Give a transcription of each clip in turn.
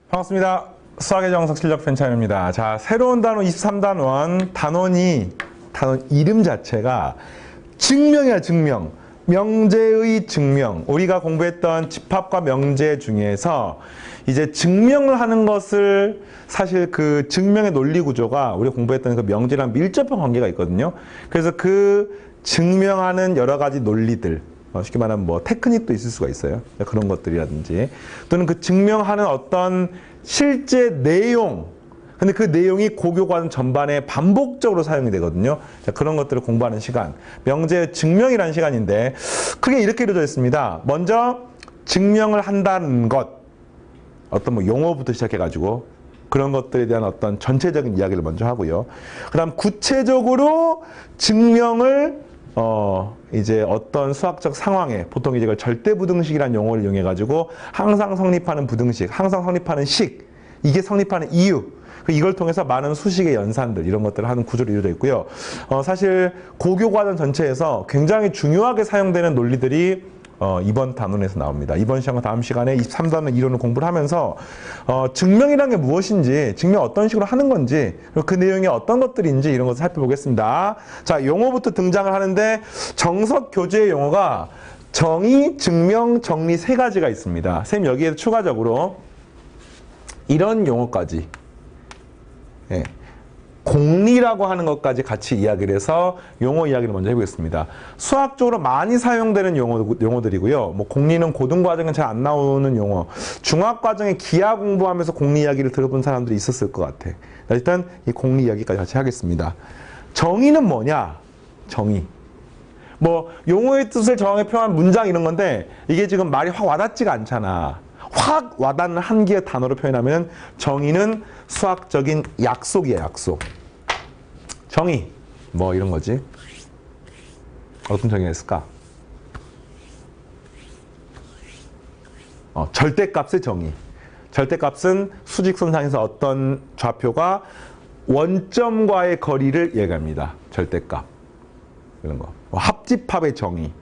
반갑습니다. 수학의 정석 실력 편찬입니다. 자, 새로운 단원 23단원 단원 이름 자체가 증명이야, 증명. 명제의 증명. 우리가 공부했던 집합과 명제 중에서 이제 증명을 하는 것을 사실 그 증명의 논리 구조가 우리가 공부했던 그 명제랑 밀접한 관계가 있거든요. 그래서 그 증명하는 여러 가지 논리들, 쉽게 말하면 뭐 테크닉도 있을 수가 있어요. 그런 것들이라든지 또는 그 증명하는 어떤 실제 내용, 근데 그 내용이 고교과정 전반에 반복적으로 사용이 되거든요. 자, 그런 것들을 공부하는 시간, 명제의 증명이라는 시간인데 크게 이렇게 이루어져 있습니다. 먼저 증명을 한다는 것, 어떤 뭐 용어부터 시작해가지고 그런 것들에 대한 어떤 전체적인 이야기를 먼저 하고요. 그 다음 구체적으로 증명을 이제 어떤 수학적 상황에 보통 이제 이걸 절대부등식이라는 용어를 이용해가지고 항상 성립하는 부등식, 항상 성립하는 식, 이게 성립하는 이유, 이걸 통해서 많은 수식의 연산들 이런 것들을 하는 구조로 이루어져 있고요. 사실 고교과정 전체에서 굉장히 중요하게 사용되는 논리들이 이번 단원에서 나옵니다. 이번 시간과 다음 시간에 23단원 이론을 공부를 하면서 증명이란 게 무엇인지, 증명 어떤 식으로 하는 건지, 그 내용이 어떤 것들인지 이런 것을 살펴보겠습니다. 자, 용어부터 등장을 하는데 정석 교재의 용어가 정의, 증명, 정리 세 가지가 있습니다. 선생님 여기에 추가적으로 이런 용어까지, 예, 공리라고 하는 것까지 같이 이야기를 해서 용어 이야기를 먼저 해보겠습니다. 수학적으로 많이 사용되는 용어들이고요. 뭐 공리는 고등과정은 잘 안 나오는 용어. 중학과정에 기하 공부하면서 공리 이야기를 들어본 사람들이 있었을 것 같아. 일단 이 공리 이야기까지 같이 하겠습니다. 정의는 뭐냐? 정의. 뭐 용어의 뜻을 정확히 표현한 문장 이런 건데 이게 지금 말이 확 와닿지가 않잖아. 확 와닿는 한 개의 단어로 표현하면 정의는 수학적인 약속이야, 약속. 정의, 뭐 이런 거지. 어떤 정의가 있을까? 절대값의 정의. 절대값은 수직선상에서 어떤 좌표가 원점과의 거리를 얘기합니다. 절대값. 이런 거. 합집합의 정의,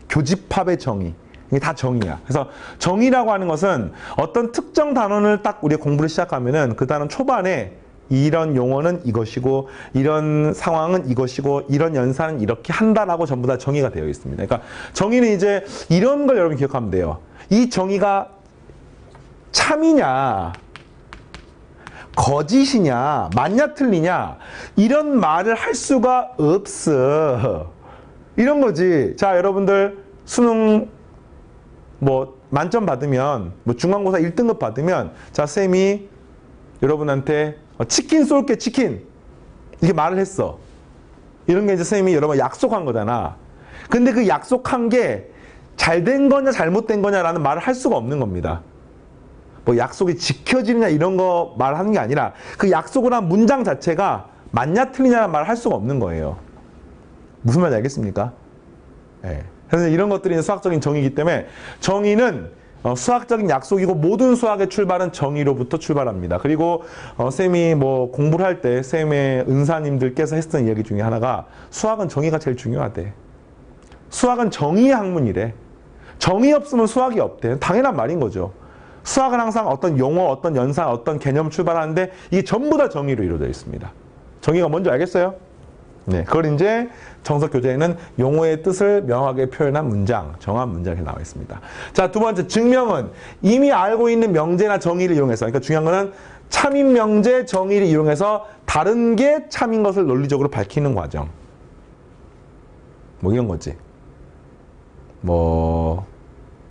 교집합의 정의. 이게 다 정의야. 그래서 정의라고 하는 것은 어떤 특정 단원을 딱 우리가 공부를 시작하면은 그 단원 초반에 이런 용어는 이것이고 이런 상황은 이것이고 이런 연산은 이렇게 한다라고 전부 다 정의가 되어 있습니다. 그러니까 정의는 이제 이런 걸 여러분 기억하면 돼요. 이 정의가 참이냐 거짓이냐 맞냐 틀리냐 이런 말을 할 수가 없어. 이런 거지. 자, 여러분들 수능 뭐 만점 받으면 뭐 중간고사 1등급 받으면 자, 쌤이 여러분한테 치킨 쏠게, 치킨 이렇게 말을 했어. 이런 게 이제 쌤이 여러분 약속한 거잖아. 근데 그 약속한 게 잘된 거냐 잘못된 거냐라는 말을 할 수가 없는 겁니다. 뭐 약속이 지켜지느냐 이런 거 말하는 게 아니라 그 약속을 한 문장 자체가 맞냐 틀리냐라는 말을 할 수가 없는 거예요. 무슨 말인지 알겠습니까? 네. 그래서 이런 것들이 수학적인 정의이기 때문에 정의는 수학적인 약속이고 모든 수학의 출발은 정의로부터 출발합니다. 그리고 쌤이 뭐 공부를 할 때 쌤의 은사님들께서 했던 이야기 중에 하나가 수학은 정의가 제일 중요하대. 수학은 정의의 학문이래. 정의 없으면 수학이 없대. 당연한 말인 거죠. 수학은 항상 어떤 용어, 어떤 연산, 어떤 개념 출발하는데 이게 전부 다 정의로 이루어져 있습니다. 정의가 뭔지 알겠어요? 네, 그걸 이제 정석 교재에는 용어의 뜻을 명확하게 표현한 문장, 정한 문장이 나와 있습니다. 자, 두 번째, 증명은 이미 알고 있는 명제나 정의를 이용해서, 그러니까 중요한 거는 참인 명제, 정의를 이용해서 다른 게 참인 것을 논리적으로 밝히는 과정. 뭐 이런 거지. 뭐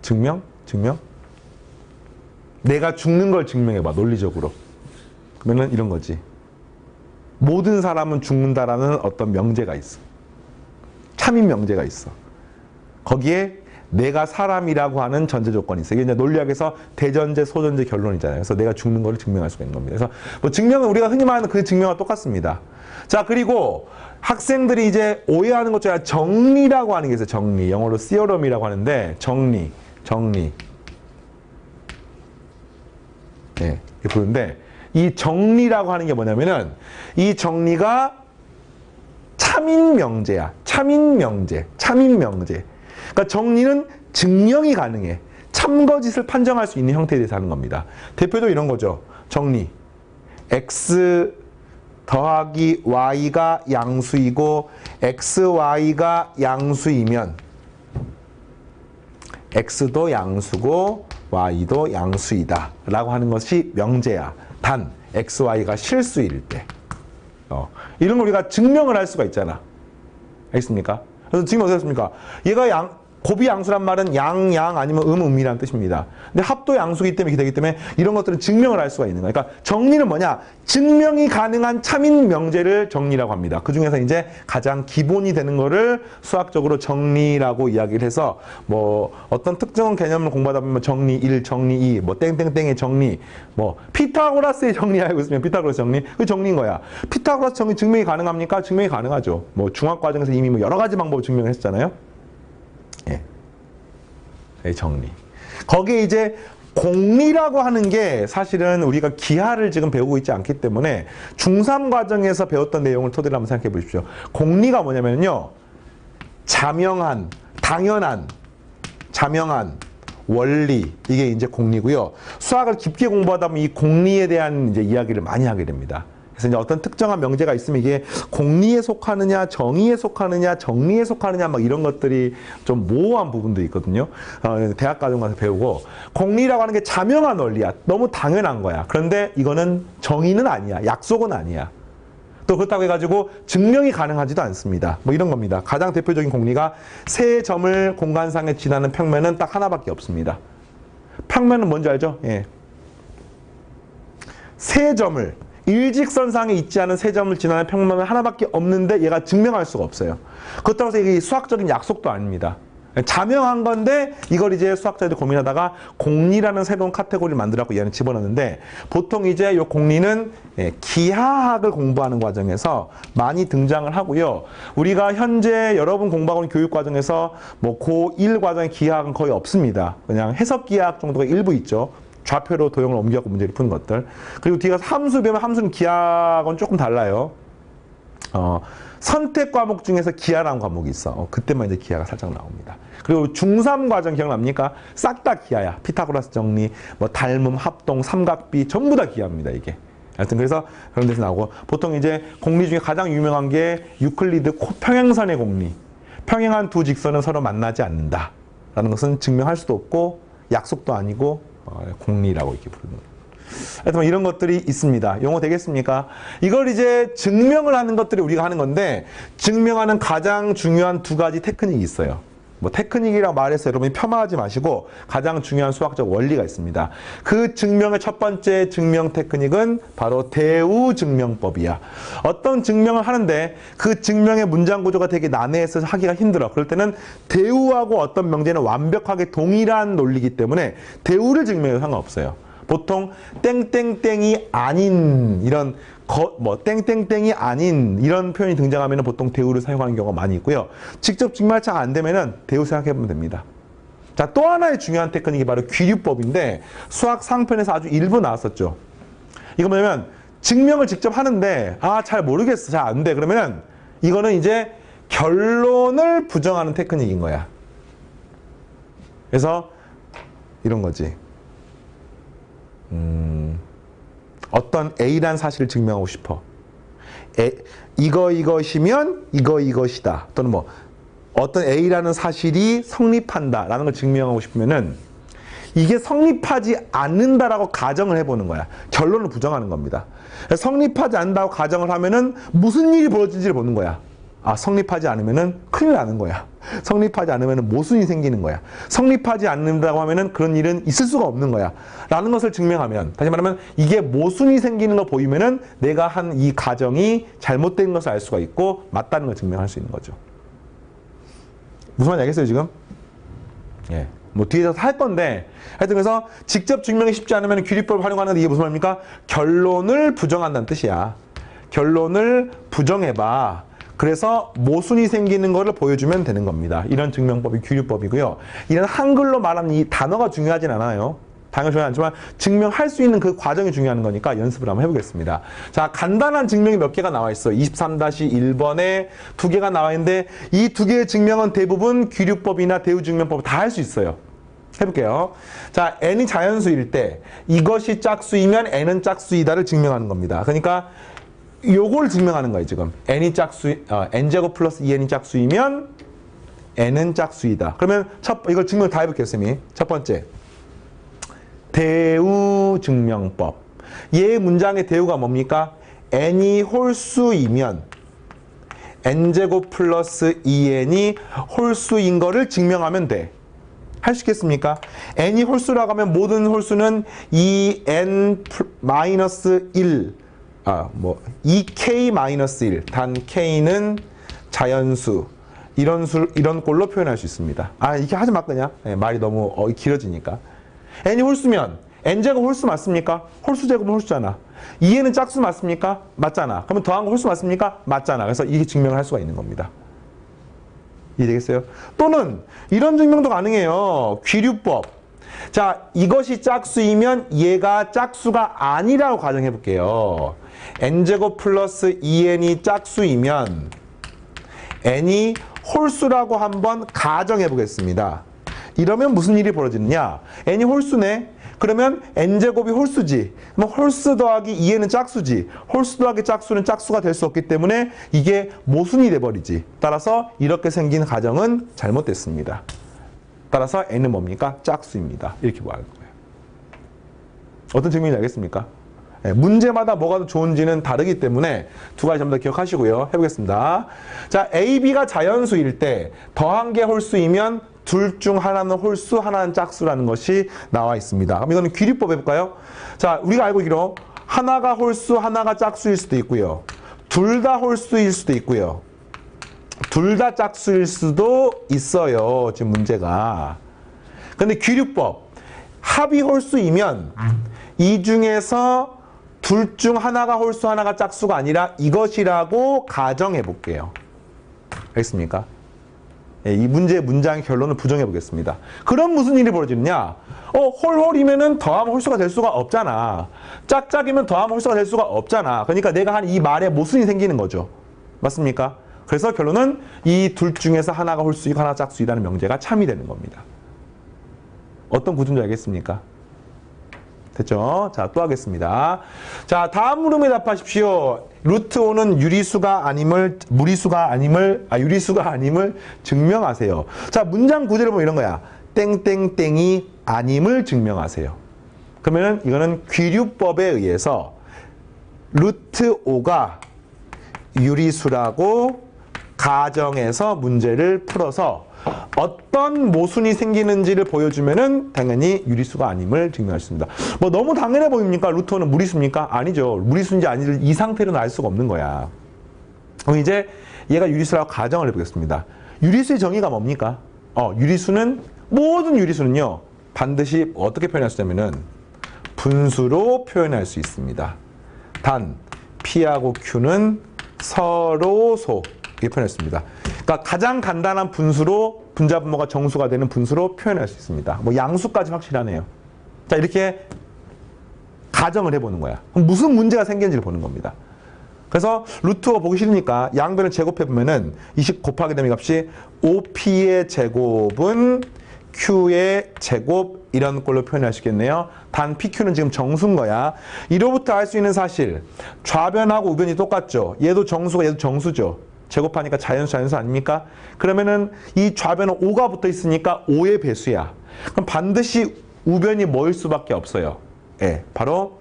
증명? 내가 죽는 걸 증명해봐, 논리적으로. 그러면은 이런 거지. 모든 사람은 죽는다라는 어떤 명제가 있어. 참인 명제가 있어. 거기에 내가 사람이라고 하는 전제 조건이 있어. 이게 이제 논리학에서 대전제, 소전제 결론이잖아요. 그래서 내가 죽는 거를 증명할 수가 있는 겁니다. 그래서 뭐 증명은 우리가 흔히 말하는 그 증명과 똑같습니다. 자, 그리고 학생들이 이제 오해하는 것 중에 정리라고 하는 게 있어요. 정리. 영어로 theorem이라고 하는데 정리. 네, 이렇게 부르는데 이 정리라고 하는 게 뭐냐면은 이 정리가 참인 명제야. 참인 명제. 그러니까 정리는 증명이 가능해. 참거짓을 판정할 수 있는 형태에 대해서 하는 겁니다. 대표도 이런 거죠. 정리. x 더하기 y가 양수이고 xy가 양수이면 x도 양수고 y도 양수이다 라고 하는 것이 명제야. 단 xy가 실수일 때. 이런 걸 우리가 증명을 할 수가 있잖아. 알겠습니까? 그래서 지금 어떻습니까? 얘가 곱이 양수란 말은 양 아니면 음이라는 뜻입니다. 근데 합도 양수이기 때문에 이렇게 되기 때문에 이런 것들은 증명을 할 수가 있는 거예요. 그러니까 정리는 뭐냐? 증명이 가능한 참인 명제를 정리라고 합니다. 그 중에서 이제 가장 기본이 되는 거를 수학적으로 정리라고 이야기를 해서 뭐 어떤 특정한 개념을 공부하다 보면 정리 1, 정리 2, 뭐 땡땡땡의 정리, 뭐 피타고라스의 정리 알고 있으면 피타고라스 정리, 그 정리인 거야. 피타고라스 정리 증명이 가능합니까? 증명이 가능하죠. 뭐 중학 과정에서 이미 뭐 여러 가지 방법을 증명했잖아요. 정리. 거기에 이제 공리라고 하는 게 사실은 우리가 기하를 지금 배우고 있지 않기 때문에 중3 과정에서 배웠던 내용을 토대로 한번 생각해 보십시오. 공리가 뭐냐면요. 자명한, 당연한, 자명한, 원리. 이게 이제 공리고요. 수학을 깊게 공부하다 보면 이 공리에 대한 이제 이야기를 많이 하게 됩니다. 그래서 이제 어떤 특정한 명제가 있으면 이게 공리에 속하느냐, 정의에 속하느냐, 정리에 속하느냐, 막 이런 것들이 좀 모호한 부분도 있거든요. 대학 과정 가서 배우고. 공리라고 하는 게 자명한 원리야. 너무 당연한 거야. 그런데 이거는 정의는 아니야. 약속은 아니야. 또 그렇다고 해가지고 증명이 가능하지도 않습니다. 뭐 이런 겁니다. 가장 대표적인 공리가 세 점을 공간상에 지나는 평면은 딱 하나밖에 없습니다. 평면은 뭔지 알죠? 예. 세 점을 일직선상에 있지 않은 세 점을 지나는 평면은 하나밖에 없는데 얘가 증명할 수가 없어요. 그렇다고 해서 이게 수학적인 약속도 아닙니다. 자명한 건데 이걸 이제 수학자들이 고민하다가 공리라는 새로운 카테고리를 만들어갖고 얘는 집어넣는데 보통 이제 이 공리는 기하학을 공부하는 과정에서 많이 등장을 하고요. 우리가 현재 여러분 공부하고 있는 교육 과정에서 뭐 고1 과정의 기하학은 거의 없습니다. 그냥 해석 기하학 정도가 일부 있죠. 좌표로 도형을 옮겨갖고 문제를 푸는 것들. 그리고 뒤에 가서 함수 배우면 함수는 기하학은 조금 달라요. 선택 과목 중에서 기하라는 과목이 있어. 그때만 이제 기하가 살짝 나옵니다. 그리고 중3 과정 기억납니까? 싹 다 기하야. 피타고라스 정리, 뭐 닮음, 합동, 삼각비 전부 다 기하입니다, 이게. 하여튼 그래서 그런 데서 나오고 보통 이제 공리 중에 가장 유명한 게 유클리드 평행선의 공리. 평행한 두 직선은 서로 만나지 않는다. 라는 것은 증명할 수도 없고 약속도 아니고 공리라고 이렇게 부르는 거예요. 하여튼 이런 것들이 있습니다. 용어 되겠습니까? 이걸 이제 증명을 하는 것들이 우리가 하는 건데 증명하는 가장 중요한 두 가지 테크닉이 있어요. 뭐 테크닉이라고 말해서 여러분이 폄하하지 마시고 가장 중요한 수학적 원리가 있습니다. 그 증명의 첫 번째 증명 테크닉은 바로 대우 증명법이야. 어떤 증명을 하는데 그 증명의 문장 구조가 되게 난해해서 하기가 힘들어. 그럴 때는 대우하고 어떤 명제는 완벽하게 동일한 논리이기 때문에 대우를 증명해도 상관없어요. 보통 땡땡땡이 아닌 이런 땡땡땡이 아닌 이런 표현이 등장하면 보통 대우를 사용하는 경우가 많이 있고요. 직접 증명이 잘 안 되면은 대우 생각해보면 됩니다. 자, 또 하나의 중요한 테크닉이 바로 귀류법인데 수학 상편에서 아주 일부 나왔었죠. 이거 뭐냐면 증명을 직접 하는데 잘 모르겠어, 잘 안 돼. 그러면은 이거는 이제 결론을 부정하는 테크닉인 거야. 그래서 이런 거지. 어떤 A란 사실을 증명하고 싶어. 이것이면 이것이다. 또는 뭐 어떤 A라는 사실이 성립한다 라는 걸 증명하고 싶으면은 이게 성립하지 않는다라고 가정을 해보는 거야. 결론을 부정하는 겁니다. 성립하지 않는다고 가정을 하면은 무슨 일이 벌어질지를 보는 거야. 성립하지 않으면은 큰일 나는 거야. 성립하지 않으면은 모순이 생기는 거야. 성립하지 않는다고 하면은 그런 일은 있을 수가 없는 거야. 라는 것을 증명하면, 다시 말하면 이게 모순이 생기는 거 보이면은 내가 한 이 가정이 잘못된 것을 알 수가 있고 맞다는 걸 증명할 수 있는 거죠. 무슨 말인지 알겠어요, 지금? 예. 뭐 뒤에서 할 건데 하여튼 그래서 직접 증명이 쉽지 않으면 귀리법을 활용하는 게 이게 무슨 말입니까? 결론을 부정한다는 뜻이야. 결론을 부정해봐. 그래서 모순이 생기는 거를 보여주면 되는 겁니다. 이런 증명법이 귀류법이고요. 이런 한글로 말하는 이 단어가 중요하진 않아요. 당연히 중요하지 않지만 증명할 수 있는 그 과정이 중요한 거니까 연습을 한번 해보겠습니다. 자, 간단한 증명이 몇 개가 나와 있어요. 23-1번에 2개가 나와 있는데 이 2개의 증명은 대부분 귀류법이나 대우증명법 다 할 수 있어요. 해볼게요. 자, n이 자연수일 때 이것이 짝수이면 n은 짝수이다를 증명하는 겁니다. 그러니까 요걸 증명하는 거예요, 지금. n제곱 플러스 2n이 짝수이면 n은 짝수이다. 그러면 이걸 증명 다 해볼게요, 쌤이. 첫 번째. 대우 증명법. 얘 문장의 대우가 뭡니까? n이 홀수이면 n제곱 플러스 2n이 홀수인 거를 증명하면 돼. 할 수 있겠습니까? n이 홀수라고 하면 모든 홀수는 2n-1 2k-1 단 k는 자연수 이런 꼴로 표현할 수 있습니다. 이렇게 하지 마 그냥. 말이 너무 길어지니까. n이 홀수면 n제곱 홀수 맞습니까? 홀수 제곱은 홀수잖아. 2n은 짝수 맞습니까? 맞잖아. 그러면 더한 거 홀수 맞습니까? 맞잖아. 그래서 이게 증명을 할 수가 있는 겁니다. 이해되겠어요? 또는 이런 증명도 가능해요. 귀류법. 자, 이것이 짝수이면 얘가 짝수가 아니라고 가정해 볼게요. n제곱 플러스 2n이 짝수이면 n이 홀수라고 한번 가정해 보겠습니다. 이러면 무슨 일이 벌어지느냐? n이 홀수네. 그러면 n제곱이 홀수지. 그럼 홀수 더하기 2n은 짝수지. 홀수 더하기 짝수는 짝수가 될 수 없기 때문에 이게 모순이 돼버리지. 따라서 이렇게 생긴 가정은 잘못됐습니다. 따라서 n은 뭡니까? 짝수입니다. 이렇게 말하는 거예요. 어떤 증명인지 알겠습니까? 문제마다 뭐가 더 좋은지는 다르기 때문에 두 가지 전부 다 기억하시고요. 해보겠습니다. 자, A, B가 자연수일 때 더한 게 홀수이면 둘 중 하나는 홀수, 하나는 짝수라는 것이 나와 있습니다. 그럼 이거는 귀류법 해볼까요? 자, 우리가 알고 있기로 하나가 홀수, 하나가 짝수일 수도 있고요. 둘 다 홀수일 수도 있고요. 둘 다 짝수일 수도 있어요. 지금 문제가. 근데 귀류법. 합이 홀수이면 이 중에서 둘 중 하나가 홀수, 하나가 짝수가 아니라 이것이라고 가정해 볼게요. 알겠습니까? 이 문제의 문장의 결론을 부정해 보겠습니다. 그럼 무슨 일이 벌어지느냐? 홀홀이면은 더하면 홀수가 될 수가 없잖아. 짝짝이면 더하면 홀수가 될 수가 없잖아. 그러니까 내가 한 이 말에 모순이 생기는 거죠. 맞습니까? 그래서 결론은 이 둘 중에서 하나가 홀수이고 하나가 짝수이라는 명제가 참이 되는 겁니다. 어떤 구조인지 알겠습니까? 됐죠? 자, 또 하겠습니다. 자, 다음 물음에 답하십시오. 루트 5는 유리수가 아님을 증명하세요. 자, 문장 구조를 보면 이런 거야. 땡땡땡이 아님을 증명하세요. 그러면 이거는 귀류법에 의해서 루트 5가 유리수라고 가정해서 문제를 풀어서 어떤 모순이 생기는지를 보여주면은 당연히 유리수가 아님을 증명할 수 있습니다. 뭐 너무 당연해 보입니까? 루트 5는 무리수입니까? 아니죠. 무리수인지 아닌지 이 상태로는 알 수가 없는 거야. 그럼 이제 얘가 유리수라고 가정을 해보겠습니다. 유리수의 정의가 뭡니까? 유리수는 모든 유리수는요. 반드시 어떻게 표현할 수 있냐면은 분수로 표현할 수 있습니다. 단 P하고 Q는 서로소 이렇게 표현했습니다. 그러니까 가장 간단한 분수로 분자 분모가 정수가 되는 분수로 표현할 수 있습니다. 뭐 양수까지 확실하네요. 자, 이렇게 가정을 해보는 거야. 그럼 무슨 문제가 생겼는지를 보는 겁니다. 그래서 루트가 보기 싫으니까 양변을 제곱해보면은 20 곱하기 되는 값이 5P의 제곱은 Q의 제곱 이런 꼴로 표현할 수 있겠네요. 단 PQ는 지금 정수인 거야. 이로부터 알 수 있는 사실 좌변하고 우변이 똑같죠. 얘도 정수가 얘도 정수죠. 제곱하니까 자연수 아닙니까? 그러면은 이 좌변은 5가 붙어 있으니까 5의 배수야. 그럼 반드시 우변이 뭐일 수밖에 없어요. 바로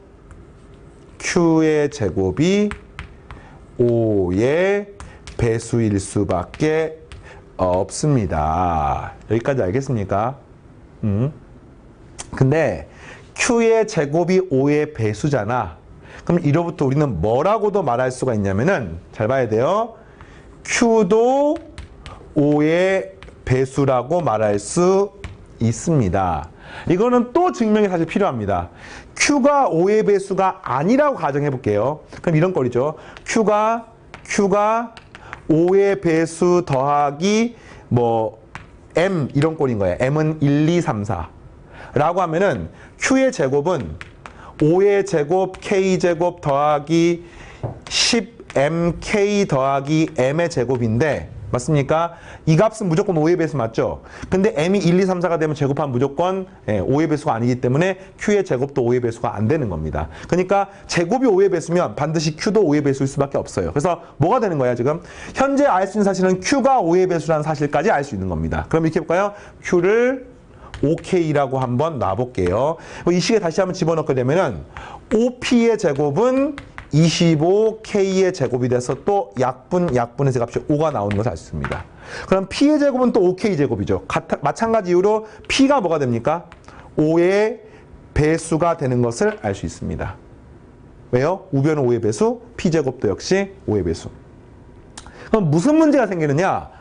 Q의 제곱이 5의 배수일 수밖에 없습니다. 여기까지 알겠습니까? 근데 Q의 제곱이 5의 배수잖아. 그럼 이로부터 우리는 뭐라고도 말할 수가 있냐면은 잘 봐야 돼요. Q도 5의 배수라고 말할 수 있습니다. 이거는 또 증명이 사실 필요합니다. Q가 5의 배수가 아니라고 가정해 볼게요. 그럼 이런 꼴이죠. Q가 5의 배수 더하기 M 이런 꼴인 거예요. M은 1, 2, 3, 4 라고 하면은 Q의 제곱은 5의 제곱 K제곱 더하기 10mk 더하기 m의 제곱인데 맞습니까? 이 값은 무조건 5의 배수 맞죠? 근데 m이 1, 2, 3, 4가 되면 제곱하면 무조건 5의 배수가 아니기 때문에 q의 제곱도 5의 배수가 안 되는 겁니다. 그러니까 제곱이 5의 배수면 반드시 q도 5의 배수일 수밖에 없어요. 그래서 뭐가 되는 거야 지금? 현재 알 수 있는 사실은 q가 5의 배수라는 사실까지 알 수 있는 겁니다. 그럼 이렇게 해볼까요? q를 5k라고 한번 놔볼게요. 이 식에 다시 한번 집어넣게 되면은 5p의 제곱은 25k의 제곱이 돼서 또 약분의 제값이 5가 나오는 것을 알 수 있습니다. 그럼 p의 제곱은 또 5k 제곱이죠. 마찬가지 이유로 p가 뭐가 됩니까? 5의 배수가 되는 것을 알 수 있습니다. 왜요? 우변은 5의 배수, p 제곱도 역시 5의 배수. 그럼 무슨 문제가 생기느냐?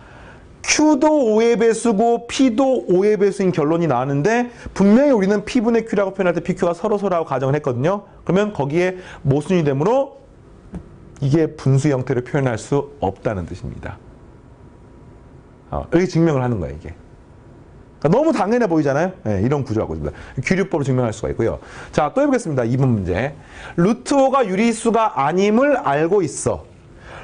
q도 5의 배수고 p도 5의 배수인 결론이 나왔는데 분명히 우리는 p분의 q라고 표현할 때 pq가 서로라고 가정을 했거든요. 그러면 거기에 모순이 되므로 이게 분수 형태로 표현할 수 없다는 뜻입니다. 이렇게 증명을 하는 거예요, 이게. 그러니까 너무 당연해 보이잖아요. 네, 이런 구조하고 있습니다. 규律법으로 증명할 수가 있고요. 자, 또 해보겠습니다. 2번 문제. 루트 5가 유리수가 아님을 알고 있어.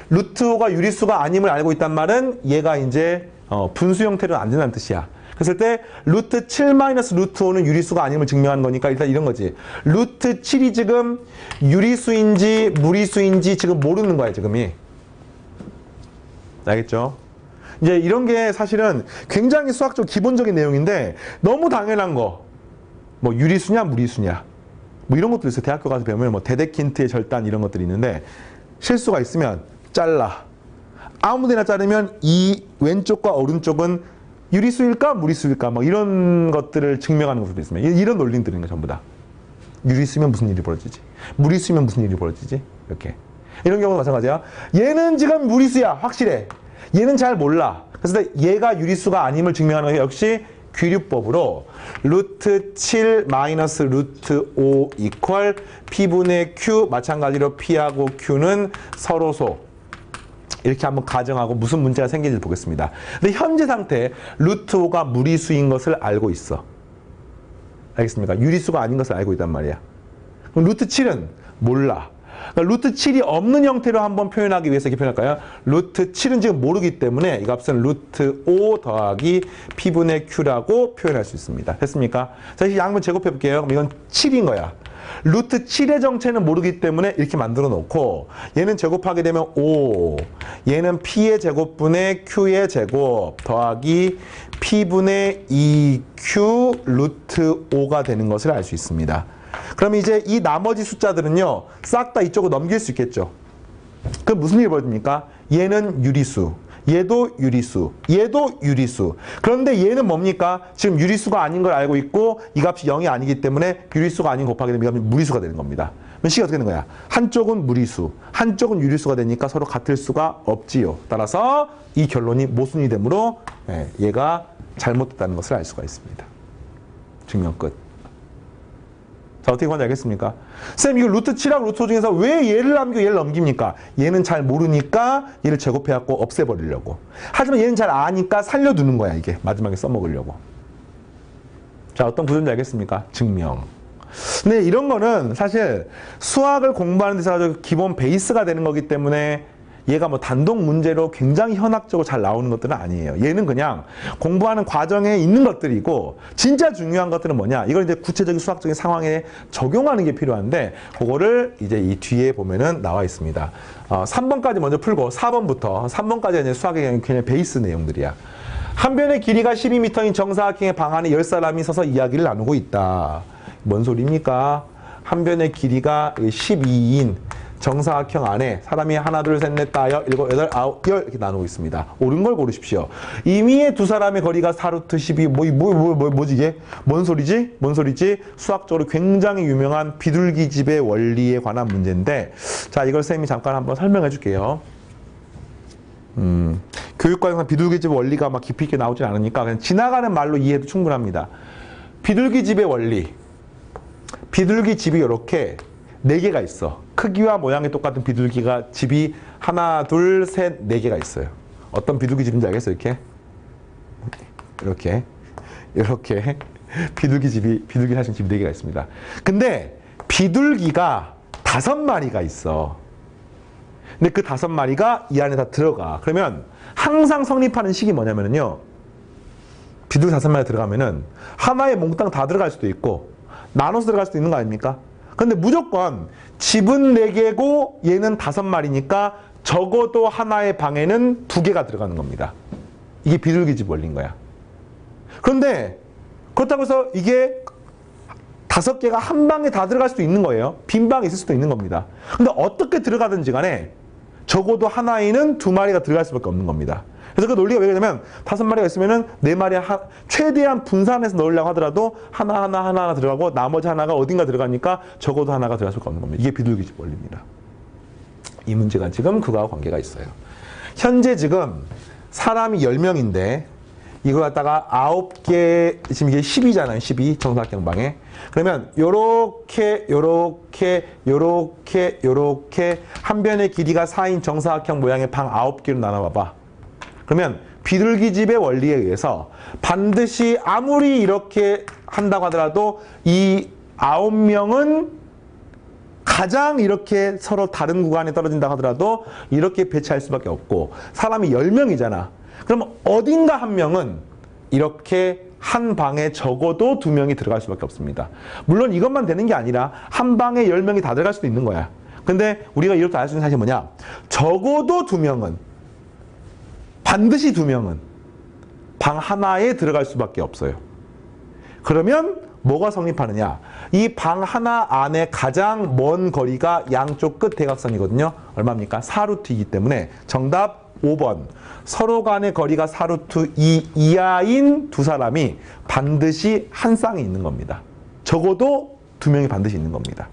루트 5가 유리수가 아님을 알고 있단 말은 얘가 이제 분수 형태로 안 된다는 뜻이야. 그랬을 때 루트 7 마이너스 루트 5는 유리수가 아님을 증명하는 거니까 일단 이런 거지. 루트 7이 지금 유리수인지 무리수인지 지금 모르는 거야, 지금이. 알겠죠? 이제 이런 게 사실은 굉장히 수학적 기본적인 내용인데 너무 당연한 거. 뭐 유리수냐 무리수냐. 뭐 이런 것도 있어요. 대학교 가서 배우면 뭐 데데킨트의 절단 이런 것들이 있는데 실수가 있으면 잘라. 아무 데나 자르면 이 왼쪽과 오른쪽은 유리수일까 무리수일까 뭐 이런 것들을 증명하는 것도 있습니다. 이런 논리들인 거 전부 다. 유리수면 무슨 일이 벌어지지? 무리수면 무슨 일이 벌어지지? 이렇게. 이런 경우도 마찬가지야. 얘는 지금 무리수야. 확실해. 얘는 잘 몰라. 그래서 얘가 유리수가 아님을 증명하는 게 역시 규律법으로 루트 7 마이너스 루트 5 이퀄 p분의 q 마찬가지로 p하고 q는 서로소 이렇게 한번 가정하고 무슨 문제가 생기는지 보겠습니다. 근데 현재 상태 루트 5가 무리수인 것을 알고 있어. 알겠습니까? 유리수가 아닌 것을 알고 있단 말이야. 그럼 루트 7은 몰라. 그러니까 루트 7이 없는 형태로 한번 표현하기 위해서 이렇게 표현할까요? 루트 7은 지금 모르기 때문에 이 값은 루트 5 더하기 p분의 q라고 표현할 수 있습니다. 됐습니까? 자, 이 양분 제곱해 볼게요. 그럼 이건 7인 거야. 루트 7의 정체는 모르기 때문에 이렇게 만들어 놓고 얘는 제곱하게 되면 5, 얘는 p의 제곱분의 q의 제곱 더하기 p분의 2q 루트 5가 되는 것을 알 수 있습니다. 그럼 이제 이 나머지 숫자들은요 싹 다 이쪽으로 넘길 수 있겠죠. 그럼 무슨 일이 벌어집니까? 얘는 유리수, 얘도 유리수, 얘도 유리수. 그런데 얘는 뭡니까? 지금 유리수가 아닌 걸 알고 있고 이 값이 0이 아니기 때문에 유리수가 아닌 곱하기 되면 이 값이 무리수가 되는 겁니다. 그럼 식이 어떻게 되는 거야? 한쪽은 무리수, 한쪽은 유리수가 되니까 서로 같을 수가 없지요. 따라서 이 결론이 모순이 되므로 얘가 잘못됐다는 것을 알 수가 있습니다. 증명 끝. 자, 어떻게 건지 알겠습니까? 쌤, 이거 루트 7하고 루트 5 중에서 왜 얘를 남기고 얘를 넘깁니까? 얘는 잘 모르니까 얘를 제곱해갖고 없애버리려고. 하지만 얘는 잘 아니까 살려두는 거야, 이게. 마지막에 써먹으려고. 자, 어떤 구조인지 알겠습니까? 증명. 근데 이런 거는 사실 수학을 공부하는 데서 아주 기본 베이스가 되는 거기 때문에 얘가 뭐 단독 문제로 굉장히 현학적으로 잘 나오는 것들은 아니에요. 얘는 그냥 공부하는 과정에 있는 것들이고 진짜 중요한 것들은 뭐냐? 이걸 이제 구체적인 수학적인 상황에 적용하는 게 필요한데 그거를 이제 이 뒤에 보면은 나와 있습니다. 3번까지 먼저 풀고 3번까지 이제 수학의 그냥 베이스 내용들이야. 한 변의 길이가 12m인 정사각형의 방 안에 10사람이 서서 이야기를 나누고 있다. 뭔 소리입니까? 한 변의 길이가 12인 정사각형 안에 사람이 하나, 둘, 셋, 넷, 다, 여, 일곱, 여덟, 아홉, 열 이렇게 나누고 있습니다. 옳은 걸 고르십시오. 임의의 두 사람의 거리가 4루트 12, 뭐지 이게? 뭔 소리지? 뭔 소리지? 수학적으로 굉장히 유명한 비둘기집의 원리에 관한 문제인데 자, 이걸 쌤이 잠깐 한번 설명해 줄게요. 교육과정상 비둘기집 원리가 막 깊이 있게 나오진 않으니까 그냥 지나가는 말로 이해해도 충분합니다. 비둘기집의 원리. 비둘기집이 이렇게 4개가 있어. 크기와 모양이 똑같은 비둘기가 집이 하나, 둘, 셋, 4개가 있어요. 어떤 비둘기 집인지 알겠어요? 이렇게 비둘기 사신 집이 4개가 있습니다. 근데 비둘기가 5마리가 있어. 근데 그 5마리가 이 안에 다 들어가. 그러면 항상 성립하는 식이 뭐냐면요. 비둘기 5마리 들어가면은 하나의 몽땅 다 들어갈 수도 있고 나눠서 들어갈 수도 있는 거 아닙니까? 근데 무조건 집은 4개고 얘는 5마리니까 적어도 하나의 방에는 2개가 들어가는 겁니다. 이게 비둘기 집 원리인 거야. 그런데 그렇다고 해서 이게 5개가 한 방에 다 들어갈 수도 있는 거예요. 빈 방에 있을 수도 있는 겁니다. 근데 어떻게 들어가든지 간에 적어도 하나에는 2마리가 들어갈 수밖에 없는 겁니다. 그래서 그 논리가 왜 그러냐면 5마리가 있으면은 4마리 최대한 분산해서 넣으려고 하더라도 하나 들어가고 나머지 하나가 어딘가 들어가니까 적어도 하나가 들어갈 수밖에 없는 겁니다. 이게 비둘기집 원리입니다. 이 문제가 지금 그거와 관계가 있어요. 현재 지금 사람이 10명인데 이거 갖다가 9개, 지금 이게 10이잖아요. 12 정사각형방에. 그러면 요렇게 한 변의 길이가 4인 정사각형 모양의 방 9개로 나눠봐봐. 그러면 비둘기집의 원리에 의해서 반드시 아무리 이렇게 한다고 하더라도 이 9명은 가장 이렇게 서로 다른 구간에 떨어진다고 하더라도 이렇게 배치할 수밖에 없고 사람이 10명이잖아. 그럼 어딘가 한 명은 이렇게 한 방에 적어도 2명이 들어갈 수밖에 없습니다. 물론 이것만 되는 게 아니라 한 방에 10명이 다 들어갈 수도 있는 거야. 근데 우리가 이렇게 알 수 있는 사실이 뭐냐? 적어도 2명은 반드시 2명은 방 하나에 들어갈 수밖에 없어요. 그러면 뭐가 성립하느냐? 이 방 하나 안에 가장 먼 거리가 양쪽 끝 대각선이거든요. 얼마입니까? 4루트이기 때문에 정답 5번. 서로 간의 거리가 4루트 2 이하인 2사람이 반드시 한 쌍에 있는 겁니다. 적어도 2명이 반드시 있는 겁니다.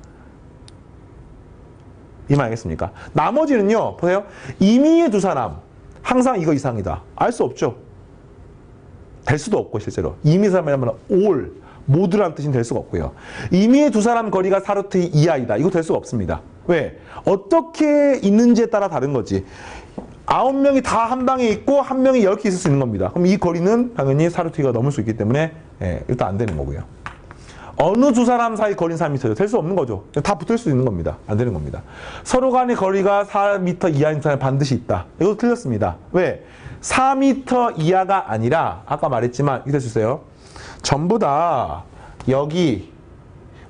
이 말 알겠습니까? 나머지는요. 보세요. 임의의 2사람. 항상 이거 이상이다. 알 수 없죠. 될 수도 없고 실제로. 임의의 사람이라면 all. 모두라는 뜻은 될 수가 없고요. 임의의 2사람 거리가 4루트 2 이하이다. 이거 될 수가 없습니다. 왜? 어떻게 있는지에 따라 다른 거지. 9명이 다 한 방에 있고 한 명이 10개 있을 수 있는 겁니다. 그럼 이 거리는 당연히 4루트 2가 넘을 수 있기 때문에 일단 안 되는 거고요. 어느 2사람 사이 거리는 4m죠. 될 수 없는 거죠. 다 붙을 수 있는 겁니다. 안 되는 겁니다. 서로 간의 거리가 4m 이하인 사람이 반드시 있다. 이것도 틀렸습니다. 왜? 4m 이하가 아니라 아까 말했지만 이렇게 될 수 있어요. 전부 다 여기,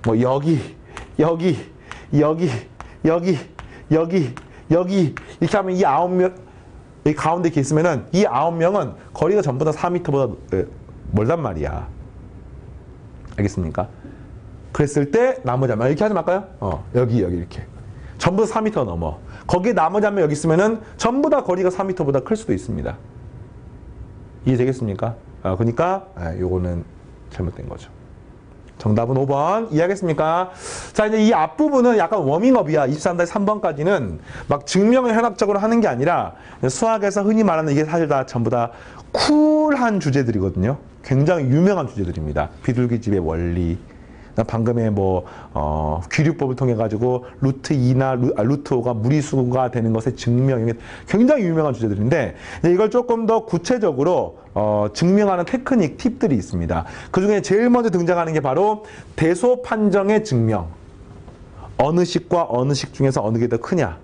뭐 여기 이렇게 하면 이 9명, 이 가운데 이렇게 있으면은 이 9명은 거리가 전부 다 4m보다 멀단 말이야. 알겠습니까? 그랬을 때 나머지 한 명, 이렇게 하지 말까요? 여기 이렇게. 전부 다 4m 넘어. 거기에 나머지 한 명 여기 있으면은 전부 다 거리가 4m보다 클 수도 있습니다. 이해되겠습니까? 그러니까 요거는 잘못된 거죠. 정답은 5번. 이해하겠습니까? 자, 이제 이 앞부분은 약간 워밍업이야. 23-3번까지는 막 증명을 현학적으로 하는 게 아니라 수학에서 흔히 말하는 이게 사실 다 전부 다 쿨한 주제들이거든요. 굉장히 유명한 주제들입니다. 비둘기집의 원리. 방금의 귀류법을 통해 가지고 루트 2나 루트 5가 무리수가 되는 것의 증명이 굉장히 유명한 주제들인데 이걸 조금 더 구체적으로 증명하는 테크닉, 팁들이 있습니다. 그 중에 제일 먼저 등장하는 게 바로 대소 판정의 증명. 어느 식과 어느 식 중에서 어느 게 더 크냐.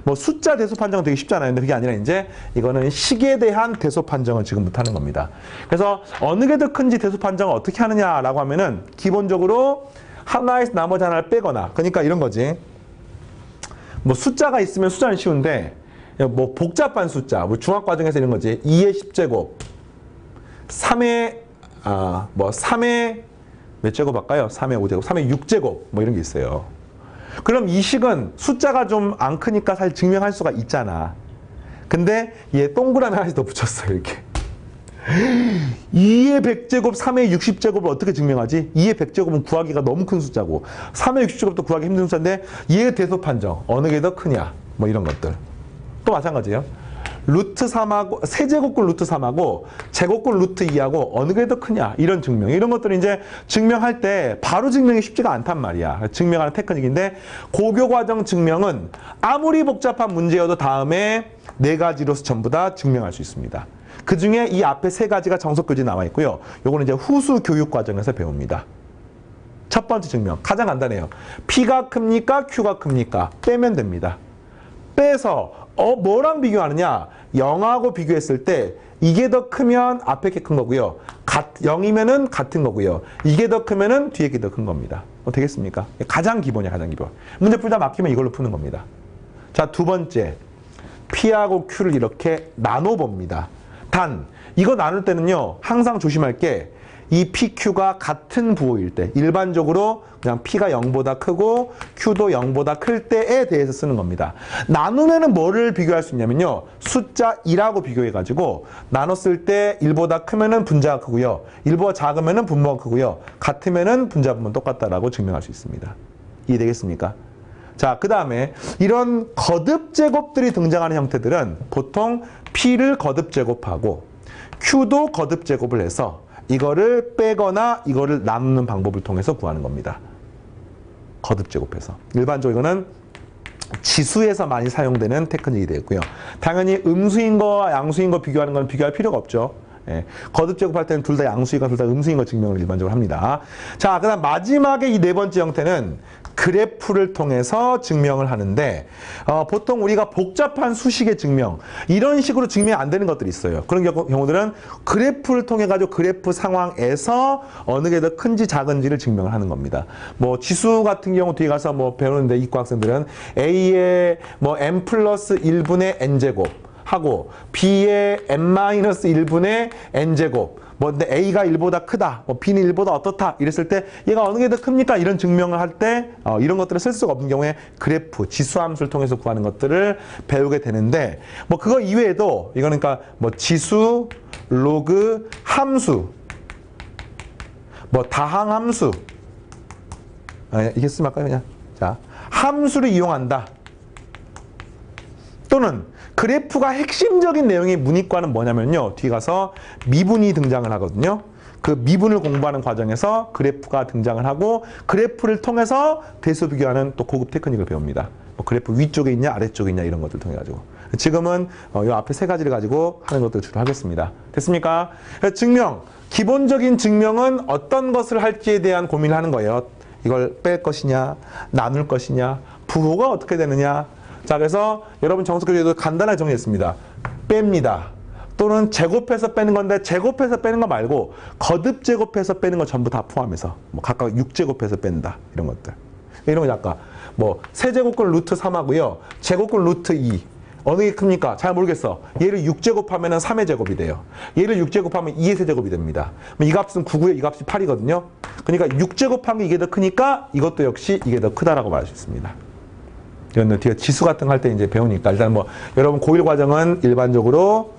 뭐 숫자 대소 판정은 되게 쉽잖아요. 근데 그게 아니라 이제 이거는 식에 대한 대소 판정을 지금부터 하는 겁니다. 그래서 어느 게 더 큰지 대소 판정을 어떻게 하느냐라고 하면은 기본적으로 하나에서 나머지 하나를 빼거나, 그러니까 이런 거지. 뭐 숫자가 있으면 숫자는 쉬운데 뭐 복잡한 숫자, 뭐 중학과정에서 이런 거지. 2의 10제곱, 3의 3의 몇 제곱 할까요? 3의 5제곱, 3의 6제곱 뭐 이런 게 있어요. 그럼 이 식은 숫자가 좀 안 크니까 사실 증명할 수가 있잖아. 근데 얘 동그라미 하나씩 더 붙였어요. 이렇게. 2의 100제곱, 3의 60제곱을 어떻게 증명하지? 2의 100제곱은 구하기가 너무 큰 숫자고 3의 60제곱도 구하기 힘든 숫자인데 얘의 대소 판정. 어느 게 더 크냐? 뭐 이런 것들. 또 마찬가지예요. 루트 3하고 세제곱근 루트 3하고 제곱근 루트 2하고 어느 게 더 크냐 이런 증명, 이런 것들을 이제 증명할 때 바로 증명이 쉽지가 않단 말이야. 증명하는 테크닉인데 고교 과정 증명은 아무리 복잡한 문제여도 다음에 4가지로서 전부 다 증명할 수 있습니다. 그 중에 이 앞에 3가지가 정석교재에 나와 있고요. 요거는 이제 후수 교육 과정에서 배웁니다. 첫 번째 증명 가장 간단해요. P가 큽니까? Q가 큽니까? 빼면 됩니다. 빼서 뭐랑 비교하느냐? 0하고 비교했을 때 이게 더 크면 앞에 게 큰 거고요. 0이면은 같은 거고요. 이게 더 크면은 뒤에 게 더 큰 겁니다. 되겠습니까? 가장 기본이야, 가장 기본. 문제 풀다 막히면 이걸로 푸는 겁니다. 자, 두 번째. P하고 Q를 이렇게 나눠봅니다. 단, 이거 나눌 때는요, 항상 조심할 게 이 PQ가 같은 부호일 때, 일반적으로 그냥 P가 0보다 크고 Q도 0보다 클 때에 대해서 쓰는 겁니다. 나누면은 뭐를 비교할 수 있냐면요, 숫자 1하고 비교해가지고 나눴을 때 1보다 크면은 분자가 크고요, 1보다 작으면은 분모가 크고요, 같으면은 분자 분모 똑같다라고 증명할 수 있습니다. 이해되겠습니까? 자, 그 다음에 이런 거듭 제곱들이 등장하는 형태들은 보통 P를 거듭 제곱하고 Q도 거듭 제곱을 해서 이거를 빼거나 이거를 나누는 방법을 통해서 구하는 겁니다. 거듭 제곱해서. 일반적으로 이거는 지수에서 많이 사용되는 테크닉이 되고요. 당연히 음수인 거와 양수인 거 비교하는 건 비교할 필요가 없죠. 예. 거듭 제곱할 때는 둘 다 양수이고 둘 다 음수인 거 증명을 일반적으로 합니다. 자, 그 다음 마지막에 이 네 번째 형태는 그래프를 통해서 증명을 하는데 보통 우리가 복잡한 수식의 증명, 이런 식으로 증명이 안 되는 것들이 있어요. 그런 경우들은 그래프를 통해 가지고 그래프 상황에서 어느 게 더 큰지 작은지를 증명을 하는 겁니다. 뭐 지수 같은 경우 뒤에 가서 뭐 배우는데 이과 학생들은 A의 뭐 n 플러스 1분의 n제곱 하고 B의 n-1분의 n제곱, 뭐 근데 A가 1보다 크다, 뭐 B는 1보다 어떻다 이랬을 때 얘가 어느 게 더 큽니까? 이런 증명을 할 때 이런 것들을 쓸 수가 없는 경우에 그래프, 지수함수를 통해서 구하는 것들을 배우게 되는데, 뭐 그거 이외에도 이거는 그러니까 뭐 지수, 로그, 함수, 뭐 다항함수, 이게 쓰면 할까요? 그냥 자, 함수를 이용한다. 또는 그래프가 핵심적인 내용의 문이과는 뭐냐면요, 뒤에 가서 미분이 등장을 하거든요. 그 미분을 공부하는 과정에서 그래프가 등장을 하고 그래프를 통해서 대수 비교하는 또 고급 테크닉을 배웁니다. 뭐 그래프 위쪽에 있냐 아래쪽에 있냐 이런 것들 통해 가지고. 지금은 이 앞에 세 가지를 가지고 하는 것들을 주로 하겠습니다. 됐습니까? 증명, 기본적인 증명은 어떤 것을 할지에 대한 고민을 하는 거예요. 이걸 뺄 것이냐, 나눌 것이냐, 부호가 어떻게 되느냐. 자, 그래서 여러분 정석교재도 간단하게 정리했습니다. 뺍니다. 또는 제곱해서 빼는 건데 제곱해서 빼는 거 말고 거듭 제곱해서 빼는 거 전부 다 포함해서 뭐 각각 6제곱해서 뺀다. 이런 것들. 이런 거 아까 뭐 세제곱근 루트 3하고요. 제곱근 루트 2. 어느 게 큽니까? 잘 모르겠어. 얘를 6제곱하면 3의 제곱이 돼요. 얘를 6제곱하면 2의 세제곱이 됩니다. 이 값은 9고요. 이 값이 8이거든요. 그러니까 6제곱하면 이게 더 크니까 이것도 역시 이게 더 크다라고 말할 수 있습니다. 이건 뒤에 지수 같은 거 할 때 이제 배우니까 일단 뭐 여러분 고1 과정은 일반적으로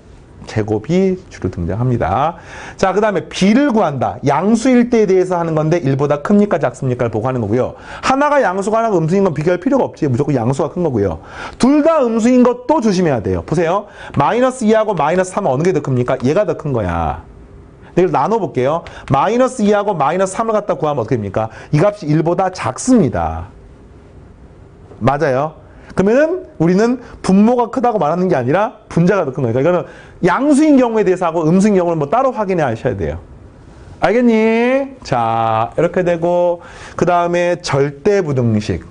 제곱이 주로 등장합니다. 자, 그 다음에 B를 구한다. 양수일 때에 대해서 하는 건데 1보다 큽니까 작습니까를 보고 하는 거고요. 하나가 양수가 하나가 음수인 건 비교할 필요가 없지. 무조건 양수가 큰 거고요. 둘 다 음수인 것도 조심해야 돼요. 보세요. 마이너스 2하고 마이너스 3은 어느 게 더 큽니까? 얘가 더 큰 거야. 이걸 나눠볼게요. 마이너스 2하고 마이너스 3을 갖다 구하면 어떻게 됩니까? 이 값이 1보다 작습니다. 맞아요. 그러면은 우리는 분모가 크다고 말하는 게 아니라 분자가 더 큰 거니까 이거는 양수인 경우에 대해서 하고 음수인 경우는 뭐 따로 확인해 하셔야 돼요. 알겠니? 자, 이렇게 되고 그 다음에 절대부등식.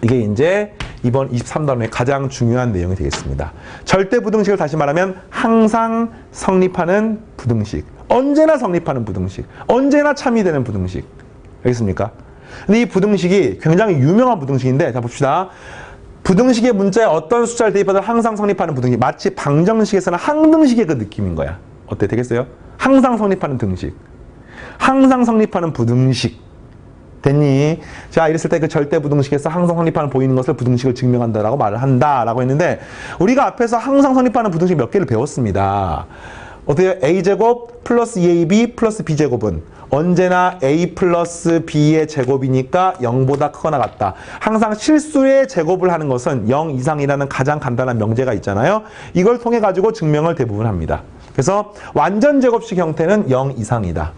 이게 이제 이번 23단원의 가장 중요한 내용이 되겠습니다. 절대부등식을 다시 말하면 항상 성립하는 부등식. 언제나 성립하는 부등식. 언제나 참이되는 부등식. 알겠습니까? 근데 이 부등식이 굉장히 유명한 부등식인데, 자 봅시다. 부등식의 문자에 어떤 숫자를 대입해도 항상 성립하는 부등식. 마치 방정식에서는 항등식의 그 느낌인 거야. 어때? 되겠어요? 항상 성립하는 등식. 항상 성립하는 부등식. 됐니? 자, 이랬을 때 그 절대 부등식에서 항상 성립하는 보이는 것을 부등식을 증명한다라고 말을 한다라고 했는데, 우리가 앞에서 항상 성립하는 부등식 몇 개를 배웠습니다. 어때요? a제곱 플러스 2ab 플러스 b제곱은 언제나 a 플러스 b의 제곱이니까 0보다 크거나 같다. 항상 실수의 제곱을 하는 것은 0 이상이라는 가장 간단한 명제가 있잖아요. 이걸 통해 가지고 증명을 대부분 합니다. 그래서 완전 제곱식 형태는 0 이상이다.